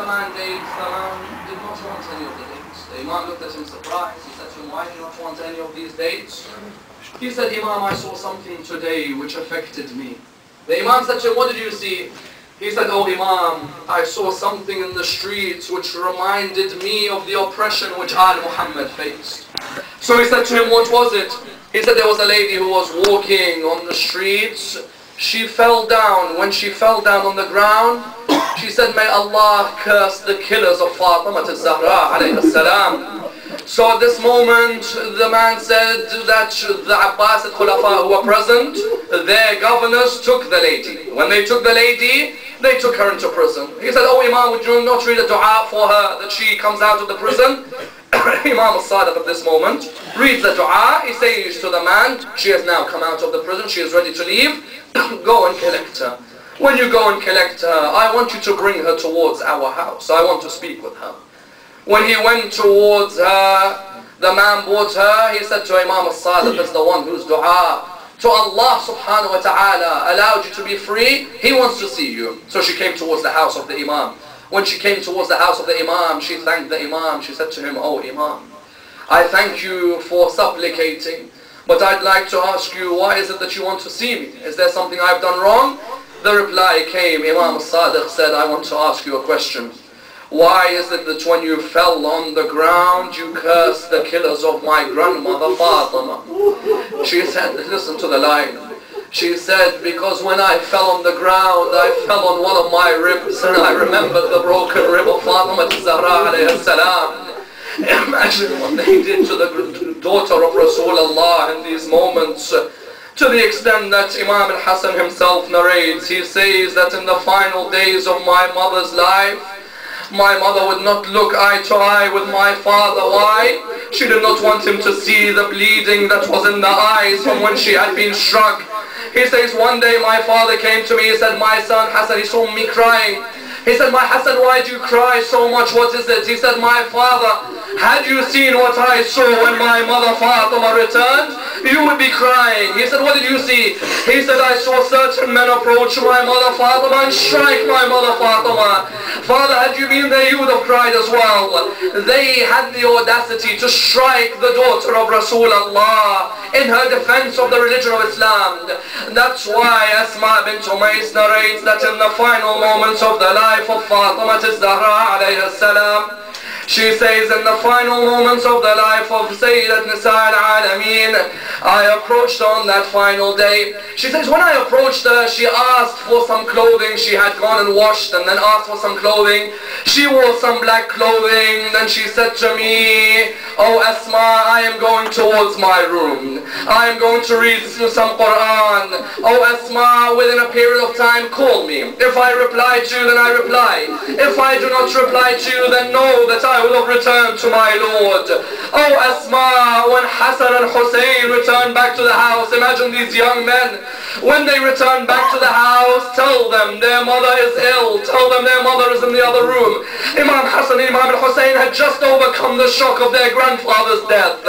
the man dates, the man did not want any of the dates. The Imam looked at him surprised. He said to him, why do you not want any of these dates? He said, Imam, I saw something today which affected me. The Imam said to him, what did you see? He said, oh Imam, I saw something in the streets which reminded me of the oppression which Muhammad faced. So he said to him, what was it? He said there was a lady who was walking on the streets. She fell down. When she fell down on the ground, she said, may Allah curse the killers of Fatima Zahra alayhi salam. So at this moment, the man said that the Abbasid Khulafa who were present, their governors took the lady. When they took the lady, they took her into prison. He said, oh Imam, would you not read a dua for her that she comes out of the prison? Imam al-Sadiq at this moment reads the dua. He says to the man, she has now come out of the prison, she is ready to leave. Go and collect her. When you go and collect her, I want you to bring her towards our house. I want to speak with her. When he went towards her, the man brought her. He said to Imam al-Sadiq, is the one whose dua to Allah subhanahu wa ta'ala allowed you to be free. He wants to see you. So she came towards the house of the Imam. When she came towards the house of the Imam, she thanked the Imam. She said to him, oh Imam, I thank you for supplicating, but I'd like to ask you, why is it that you want to see me? Is there something I've done wrong? The reply came, Imam al-Sadiq said, I want to ask you a question. Why is it that when you fell on the ground, you cursed the killers of my grandmother Fatima? She said, listen to the line. She said, because when I fell on the ground, I fell on one of my ribs and I remembered the broken rib of Fatima Zahra alayhi salam. Imagine what they did to the daughter of Rasulullah in these moments. To the extent that Imam al-Hassan himself narrates, he says that in the final days of my mother's life, my mother would not look eye to eye with my father. Why? She did not want him to see the bleeding that was in the eyes from when she had been struck. He says, one day my father came to me, he said, my son Hassan, he saw me crying. He said, my Hassan, why do you cry so much? What is it? He said, my father, had you seen what I saw when my mother Fatima returned, you would be crying. He said, what did you see? He said, I saw certain men approach my mother Fatima and strike my mother Fatima. Father, had you been there, you would have cried as well. They had the audacity to strike the daughter of Rasulullah in her defense of the religion of Islam. That's why Asma bint Umays narrates that in the final moments of the life of Fatima Zahra alayhi salam, she says, in the final moments of the life of Seyed Nisa al-Alameen, I approached her on that final day. She says, when I approached her, she asked for some clothing. She had gone and washed and then asked for some clothing. She wore some black clothing. Then she said to me, oh Asma, I am going towards my room. I am going to read some Quran. Oh Asma, within a period of time, call me. If I reply to you, then I reply. If I do not reply to you, then know that I will have returned to my Lord. Oh Asma, when Hassan and Hussain returned back to the house, imagine these young men, when they return back to the house, tell them their mother is ill, tell them their mother is in the other room. Imam Hassan and Imam Hussain had just overcome the shock of their grandfather's death.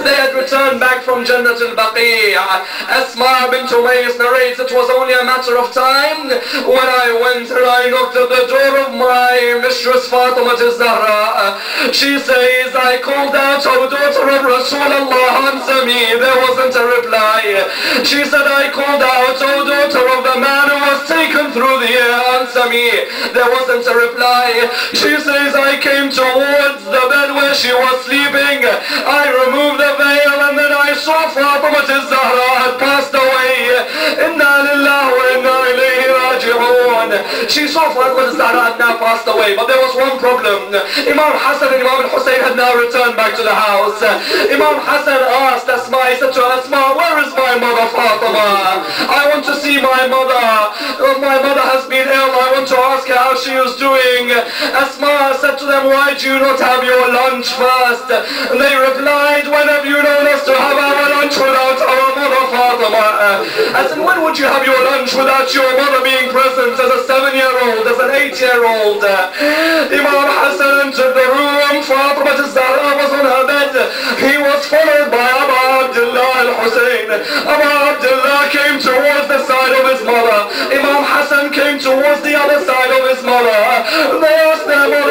They had returned back from Jannat al-Baqi'. Asma bint Umays narrates, it was only a matter of time when I went and I knocked at the door of my mistress Fatima Zahra. She says, I called out, oh daughter of Rasulullah, answer me. There wasn't a reply. She said, I called out, oh daughter of the man who was taken through the air, answer me. There wasn't a reply. She says, I came towards the bed where she was sleeping. I removed the veil and then I saw Fatima Zahra had passed away. Inna lillahi wa inna ilayhi raji'un. She saw Fatima Zahra had now passed away, but there was one problem. Imam Hassan and Imam Hussain had now returned back to the house. Imam Hassan asked Asma, he said to Asma, where is my mother Fatima? I want to see my mother. My mother has been ill. I want to ask her how she is doing. Asma said to them, why do you not have your lunch first? And they replied, when have you known us to have our lunch without our mother Fatima? I said, when would you have your lunch without your mother being present as a 7-year-old, as an 8-year-old? Imam Hassan entered the room. Fatima Zahra was on her bed. He was followed by Abu Abdullah al-Husayn. Abu Abdullah came towards the side of his mother. Imam Hassan came towards the other side of his mother. They asked their mother,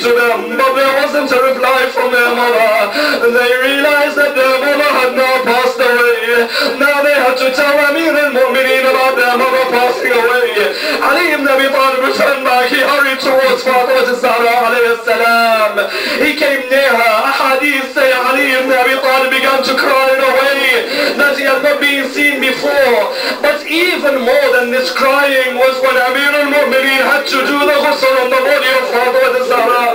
to them, but there wasn't a reply from their mother. They realized that their mother had now passed away. Now they had to tell Amir al-Mu'mineen about their mother passing away. Ali ibn Abi Talib returned back. He hurried towards Fatima Zahra alayhi salam. He came near her. Ahadith say Ali ibn Abi Talib began to cry in a way that he had not been seen before. But even more than this crying was when Amir al-Mu'mineen had to do the ghusl on the body of Fatima Zahra.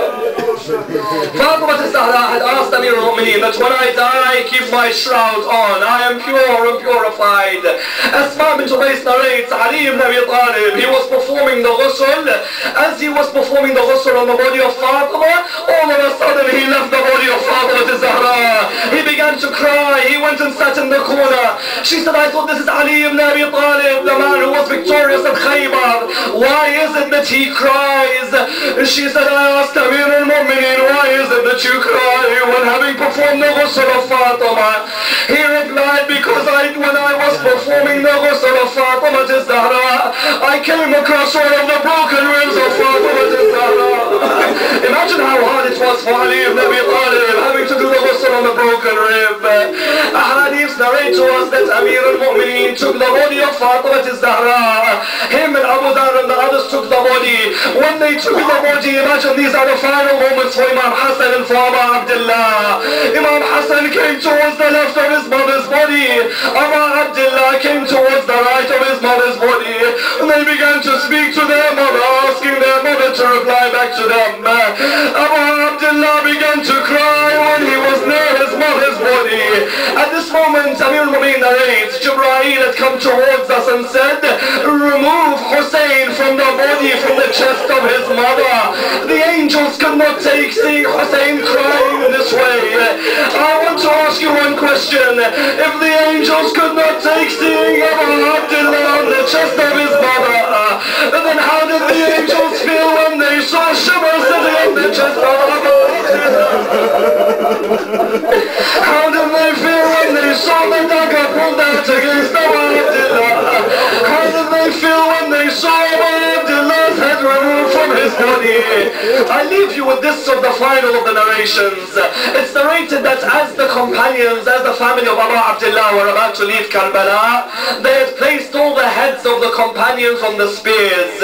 Fatima Zahra had asked Amir al-Mu'mineen that when I die, keep my shroud on. I am pure and purified. Asma bint Ubays narrates Ali ibn Abi Talib, he was performing the ghusl. As he was performing the ghusl on the body of Fatima, all of a sudden he left the body of Fatima Zahra. He began to cry. He went and sat in the corner. She said, I thought this is Ali ibn Abi Talib, the man who was victorious at Khaybar. Why is it that he cries? She said, I asked Amir al-Mu'mineen, why is it that you cry when having performed the ghusl of Fatima? He replied, because when I was performing the ghusl of Fatima Zahra, I came across one of the broken ribs of Fatima Zahra. Imagine how hard it was for Ali ibn Abi Talib having to do the ghusl on the broken rib. Ahadith narrate to us that Amir al-Mu'mineen took the body of Fatima Zahra. Him and Abu Dhar and the others took the body. When they took the body, imagine these are the final moments for Imam Hassan and for Abu Abdullah. Imam Hassan came towards the left of his mother's body. Abu Abdullah came towards the right of his mother's body. And they began to speak to their mother, asking their mother to reply back to them. Abu Abdullah began to cry when he was near his mother's body. At this moment, Amir al-Mu'mineen narrates, Jibreel had come towards us and said, remove Hussein from the body, from the chest of his mother. The angels could not take seeing Hussein crying in this way. I want to ask you one question. If the angels could not take seeing Abu Abdullah on the chest of his mother, then how did the angels feel when they saw Shibr sitting on the chest of Abu Abdullah? How did they feel when they saw the dagger pulled out against Abu Abdullah? How did they feel when they saw Abu Abdullah's head removed from his body? I leave you with this of the final of the narrations. It's narrated that as the companions, as the family of Abu Abdullah were about to leave Kerbala, they had placed all the heads of the companions on the spears,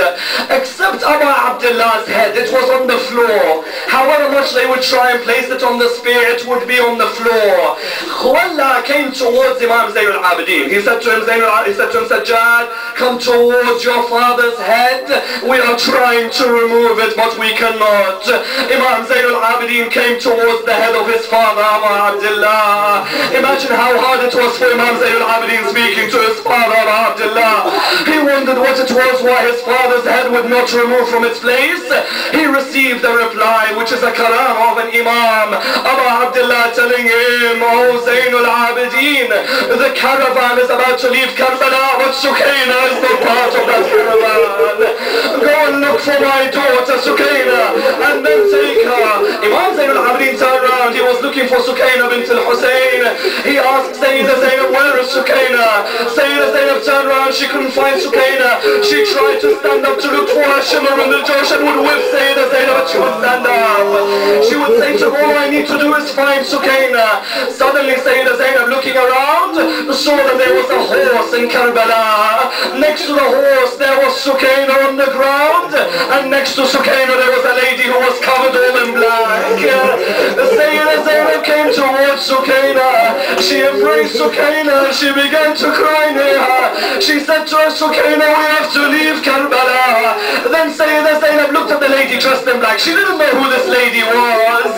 except Abu Abdullah's head. It was on the floor. However much they would try and place it on the spear, it would be on the floor. Mulla came towards Imam Zayn al-Abidin. He said to him, Sajjad, come towards your father's head. We are trying to remove it, but we cannot. Imam Zayn al-Abidin came towards the head of his father, Abu Abdullah. Imagine how hard it was for Imam Zayn al-Abidin speaking to his father, Abu Abdullah. He wondered what it was why his father's head would not remove from its place. He received a reply, which is a kalam of an Imam, Abu Abdullah, telling him, Oh Zayn al-Abidin, the caravan is about to leave Kerbala, but Sukaina is not part of that caravan. Go and look for my daughter Sukaina, and then take her. Imam Zayn al-Abidin turned around. He was looking for Sukaina bint al-Husayn. He asked Sayyidah Zainab, where is Sukaina? Sayyidah Zainab turned around. She couldn't find Sukaina. She tried to stand up to look for her. Shimmer in the Josh and would whip Sayyidah Zainab, but she would stand up. She would say to all I need to do is find Sukaina. Suddenly Sayyidah Zainab, looking around, saw that there was a horse in Kerbala. Next to the horse there was Sukaina on the ground, and next to Sukaina there was a lady who was covered all in black. Sayyidah Zainab came towards Sukaina. She embraced Sukaina and she began to cry near her. She said to her, Sukaina, we have to leave Kerbala. Then Sayyidah Zainab looked at the lady dressed in black. She didn't know who this lady was.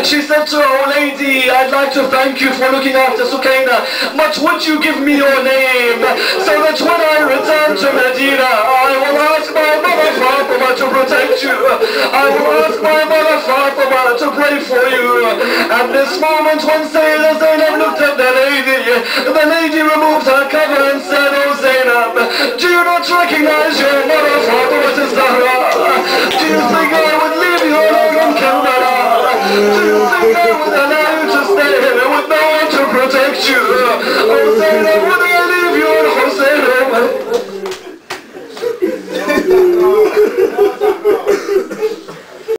She said to her, oh lady, I'd like to thank you for looking after Sukaina, but would you give me your name, so that when I return to Medina, I will ask my mother Fatima to protect you. I will ask my mother Fatima to pray for you. At this moment, when Sayyidah Zainab looked at the lady removed her cover and said, oh Zainab, do you not recognize your mother Fatima Zahra? Do you think I would leave you alone in Kerbala? Do you think I would allow